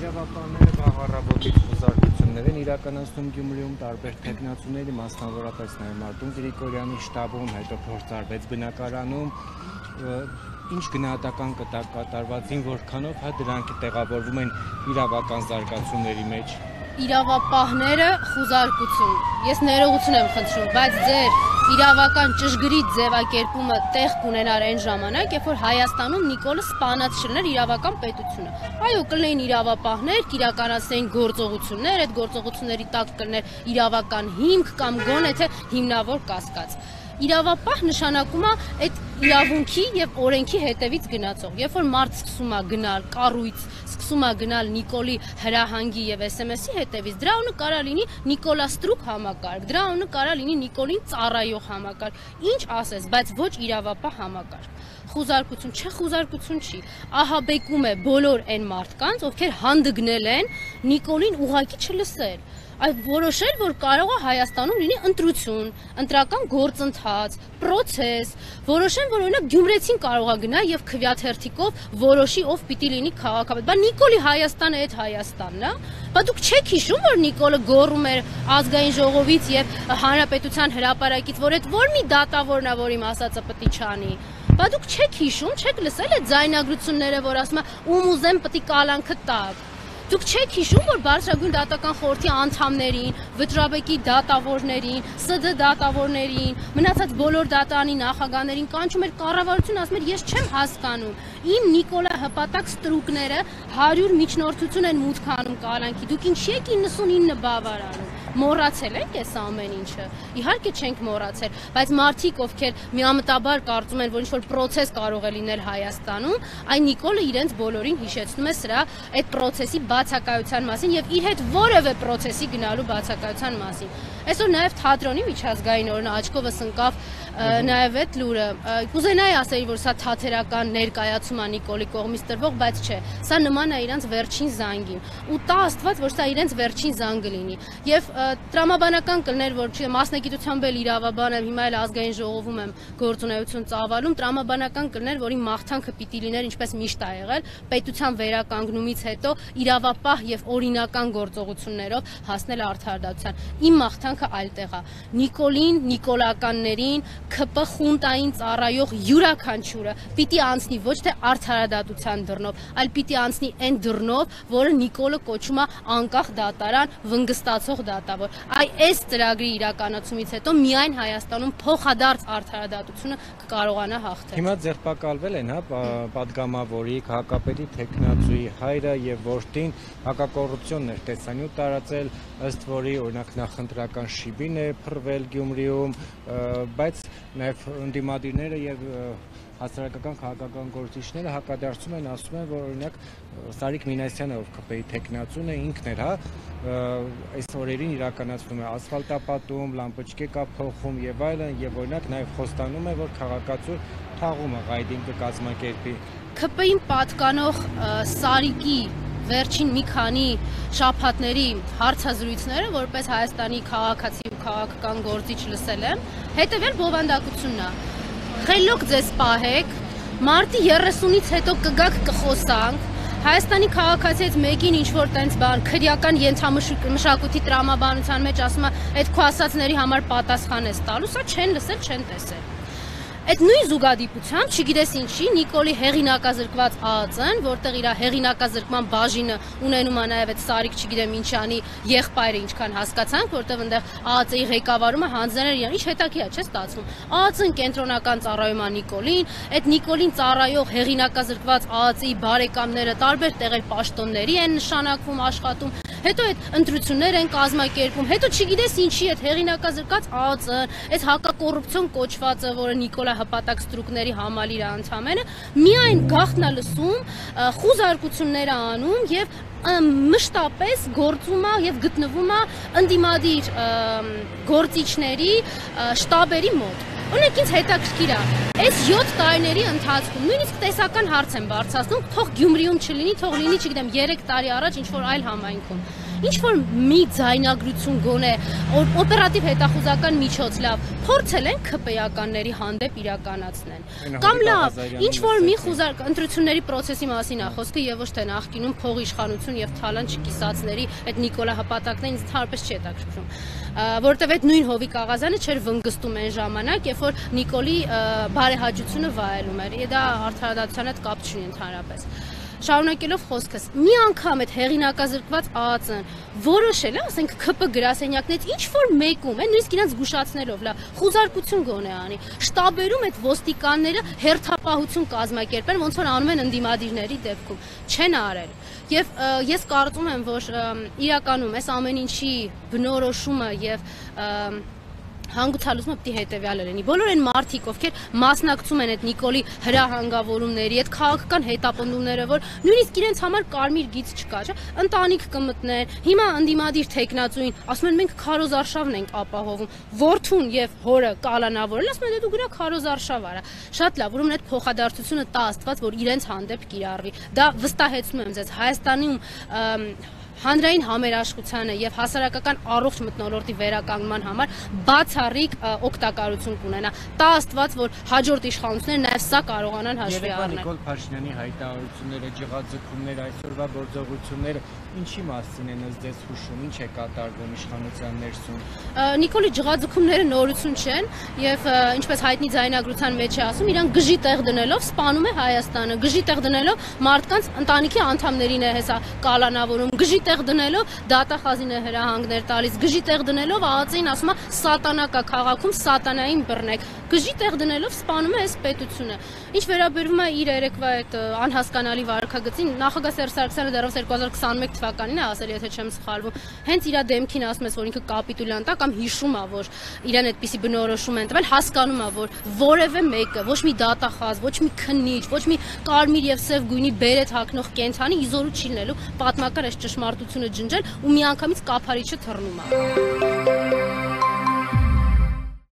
իրավապահները բաղառաբոդից խոզարկություններ են իրականացնում Գյումրիում տարբեր թեկնածուների, մասնավորապես նաև Մարտուն Գրիգորյանի շտաբում, հետո փորձարվեց բնակարանում, ինչ գնահատական կատարվածին, որքանով դրանք տեղավորվում են իրավական զարգացումների մեջ։ Իրավապահները խոզարկություն, ես ներողություն եմ խնդրում, բայց ձեր իրավական ճշգրիտ ձևակերպումը տեղ կունենար այն ժամանակ, երբ որ Հայաստանում Նիկոլը սպանած չլներ իրավական պետությունը։ Այո, կլինեին իրավապահներ, կիրականացնեին գործողություններ, այդ գործողությունների տակ կլներ իրավական հիմք կամ գոնե թե հիմնավոր կասկած։ Իրավապահ նշանակում է այդ իրավունքի եւ օրենքի հետևից գնացող։ Երբ որ մարդ սկսում է գնալ կառույց, սկսում է գնալ Նիկոլի հրահանգի եւ SMS-ի հետևից, դրա անունը կարա լինի Նիկոլա Ստրուկ համակարգ, դրա անունը կարա լինի Նիկոլին ծառայող համակարգ, ինչ ասես, բայց ոչ իրավապահ համակարգ։ Խոզարկություն չէ, խոզարկություն չի։ Ահաբեկում է բոլոր այն մարդկանց, ովքեր հանդգնել են Նիկոլին ուղղակի չլսել։ Այդ որոշել, որ կարող է Հայաստանում լինի ընտրություն, ընտրական գործընթաց, պրոցես, որոշեն, որ օրինակ գյումրեցին կարող է գնա եւ քվյաթերթիկով որոշի ով պիտի լինի քաղաքապետ։ Բա Նիկոլի Հայաստանը այդ Հայաստանն է։ Բա դուք չեք հիշում, որ Նիկոլը գոռում էր ազգային ժողովից եւ հանրապետության հրապարակից, որ այդ որ մի դատավորն է, որ իմ ասածը պիտի չանի։ Բա դուք չեք հիշում, չեք լսել այդ ձայնագրությունները, որ ասում է ում ուզեմ պիտի կալանքը տակ։ Դուք չեք հիշում, որ Բարձրագույն դատական խորհրդի անդամներին, Վճռաբեկի դատավորներին, ՍԴ դատավորներին, մնացած բոլոր դատարանի նախագահներին կանչում էր կառավարությունը, ասում էր ես չեմ հասկանում, իմ Նիկոլա հպատակ ստրուկները 100 միջնորդություն են մուտք անում կալանքի, դուք ինչի եք 99 բավարարում։ Մոռացել եք այս ամեն ինչը։ Իհարկե չենք մոռացել, բայց մարդիկ, ովքեր միամտաբար կարծում են, որ ինչ-որ պրոցես կարող է լինել Հայաստանում, այն Նիկոլը իրենց բոլորին հիշեցնում է սրա այդ պրոցեսի բացակայության մասին եւ իր հետ որևէ պրոցեսի գնալու բացակայության մասին։ Այսօր նաեւ թատրոնի միջազգային օրն աչքովս ընկավ նաեւ այդ լուրը։ Կուզենայի ասել, որ սա թատերական ներկայացում է Նիկոլի կողմից տրվող, բայց չէ, սա նման է իրանց վերջին զանգին։ Ու տա Աստված, որ սա իրենց վերջին զանգը լինի։ Եվ տրամաբանական կլներ, որ մասնագիտությամբ էլ իրավաբան եմ, հիմա էլ ազգային ժողովում եմ գործունեություն ծավալում, տրամաբանական կլներ, որի մաղթանքը պիտի լիներ, ինչպես միշտ ա եղել, պետության վերականգնումից հետո իրավապահ եւ օրինական գործողություններով հասնել արդարադատության։ Իմ մաղթանքը այլ տեղ է։ Նիկոլին, նիկոլականներին, ՔՊ խունտային ծառայող յուրաքանչյուրը պիտի անցնի ոչ թե արդարադատության դռնով, այլ պիտի անցնի այն դռնով, որը Նիկոլը կոչում է անկախ դատարան, վնգստացող դատավոր։ Այս ծրագրի իրականացումից հետո միայն Հայաստանում փոխադարձ արդարադատությունը կկարողանա հաղթել։ Հիմա ձերբակալվել են, պատգամավորի, հակապետի թեկնածուի հայրը եւ որդին հակակոռուպցիոն տեսանյութ տարածել, ըստ որի օրինակ նախընտրական շիբին է փռվել Գյումրիում, բայց նաեւ ընդդիմադիրները եւ հասարակական քաղաքական գործիչները հակադարձում են, ասում են, որ օրինակ Սարիկ Մինասյանը, ով ԿՊ-ի թեկնածուն է, ինքն էր, այս օրերին իրականացվում է ասֆալտապատում, լամպոչկե կա փոխում եւ այլն, եւ օրինակ նաեւ խոստանում է, որ քաղաքացու թաղումը ղայդին կկազմակերպի։ ԿՊ-ին պատկանող Սարիկի վերջին մի քանի շաբաթների հարցազրույցները, որպես Հայաստանի քաղաքացի ու քաղաքական գործիչ լսել եմ, հետևյալ բովանդակությունն է։ Խելոք ձեզ պահեք, մարտի 30-ից հետո կգաք կխոսանք, Հայաստանի քաղաքացիից մեկին ինչ-որ տենց բան, քրեական ենթամշակույթի տրամաբանության մեջ ասում է, այդ քո ասածների համար պատասխան ես տալու, սա չեն լսել, չեն տեսել։ Այդ նույն զուգադիպությամբ, չգիտես ինչի, Նիկոլի հեղինակազրկված ԱԱԾ-ն, որտեղ իր հեղինակազրկման բաժինը ունենում է նաև այդ Սարիկ, չգիտեմ ինչանի եղբայրը, ինչքան հասկացանք, որտեղ այնտեղ ԱԱԾ-ի ղեկավարումը հանձնել էր, ինչ հետաքրքիր է, չէ՞ ստացվում։ ԱԱԾ-ն կենտրոնական ծառայում է Նիկոլին, այդ Նիկոլին ծառայող հեղինակազրկված ԱԱԾ-ի բարեկամները տարբեր տեղեր պաշտոնների են նշանակվում, աշխատում, հետո այդ ընտրություններ են կազմակերպում, հետո չգիտես ինչի այդ հեղինակազրկած ԱԱԾ-ն, այդ հակակոռուպցիոն կոչվածը, որը Նիկոլա հպատակ ստրուկների համալիրը անդամենը, միայն գաղտնա լսում, խոզարկություններ անում եւ մշտապես գործում է եւ գտնվում է ընդդիմադիր գործիչների շտաբերի մոտ։ Օրինակ ինձ հետաքրքիր է, այս 7 տարիների ընթացքում նույնիսկ տեսական հարց եմ բարձրացնում, թող Գյումրիում չլինի, թող լինի, չգիտեմ, 3 տարի առաջ ինչ-որ այլ համայնքում։ ինչ որ մի ձայնագրություն գոնե օպերատիվ հետախուզական միջոց լավ փորձել են ԿՊ-ականների հանդեպ իրականացնեն։ Կամ լավ, ինչ որ մի ընտրությունների process-ի մասին է խոսքը եւ ոչ թե նախկինում փող իշխանություն եւ թալան չկիսածների այդ Նիկոլա հպատակն ինձ հարպես չի հետաքրքրում, որովհետեւ այդ նույն Հովիկ Աղազյանը չէր վնգստում այն ժամանակ, երբ որ Նիկոլի բարեհաճությունը վայելում էր։ Դա արդարադատության հետ կապ չունի ընդհանրապես։ Շարունակելով խոսքս, մի անգամ այդ հեղինակազրկված ԱԱԾ-ն որոշել է, ասենք ԿՊ գրասենյակներից ինչ որ մեկում, նույնիսկ իրենց զգուշացնելով, լավ, խուզարկություն գոնե անի, շտաբերում այդ ոստիկանները հերթապահություն կազմակերպեն, ոնց որ անում են ընդդիմադիրների դեպքում, չեն արել։ Եվ ես կարծում եմ, որ իրականում այս ամեն ինչի բնորոշումը եւ հանգուցալուծումը պիտի հետևյալը լինի։ Բոլոր այն մարդիկ, ովքեր մասնակցում են այդ Նիկոլի հրահանգավորումների, այդ քաղաքական հետապնդումները, որ նույնիսկ իրենց համար կարմիր գիծ չկա, չէ՞, ընտանիք կմտնեն։ Հիմա ընդդիմադիր տեխնացուին ասում են մենք քարոզարշավն ենք ապահովում։ Որդուն եւ հորը կալանավորել, ասում են դու գնա քարոզարշավ արա։ Շատ լավ, ուրեմն այդ փոխադարձությունը տա Աստված, որ իրենց հանդեպ կիրառվի։ Դա վստահեցնում եմ ձեզ, Հայաստանում հանրային համերաշխությանը եւ հասարակական առողջ մթնոլորտի վերականգնման համար բացառիկ օգտակարություն կունենա։ Տա Աստված, որ հաջորդ իշխանությունները նաեւ սա կարողանան հաշվի առնել։ Նիկոլ Փաշինյանի հայտարարությունները, ջղաձգումները, այսօրվա գործողությունները ինչի մասին են ըստ ձեզ հուշում, ինչ է կատարվում իշխանության ներսում։ Նիկոլի ջղաձգումները նորություն չեն եւ ինչպես հայտնի ձայնագրության մեջ է ասում, իրան գժի տեղ դնելով սպանում է Հայաստանը, գժի տեղ դնելով մարդկանց ընտանիքի անդամներին է հեսա կալանավորում, գժի տեղ դնելով դատախազին է հրահանգներ տալիս, գժի տեղ դնելով ԱԱԾ-ին ասում է սատանա կա քաղաքում, սատանային բռնեք, գժի տեղ դնելով սպանում է այս պետությունը։ Ինչ վերաբերում է իր երեկվա այդ անհասկանալի վարքագծին, նախագահ Սերժ Սարգսյանը դեռևս 2021 թվականին է ասել, եթե չեմ սխալվում, հենց իր դեմքին ասում ես, որ ինքը կապիտուլյանտ է կամ հիշում է, որ իրան այդպիսի բնորոշում են տվել, հասկանում է, որ որևէ մեկը, ոչ մի դատախազ, ոչ մի քննիչ, ոչ մի կարմիր եւ սև գույնի բերետ հագնող կենթանի իզորու չի լինելու պատմական այս ճշմարտությունը ջնջել ու միանգամից կափարիչը թռնում է։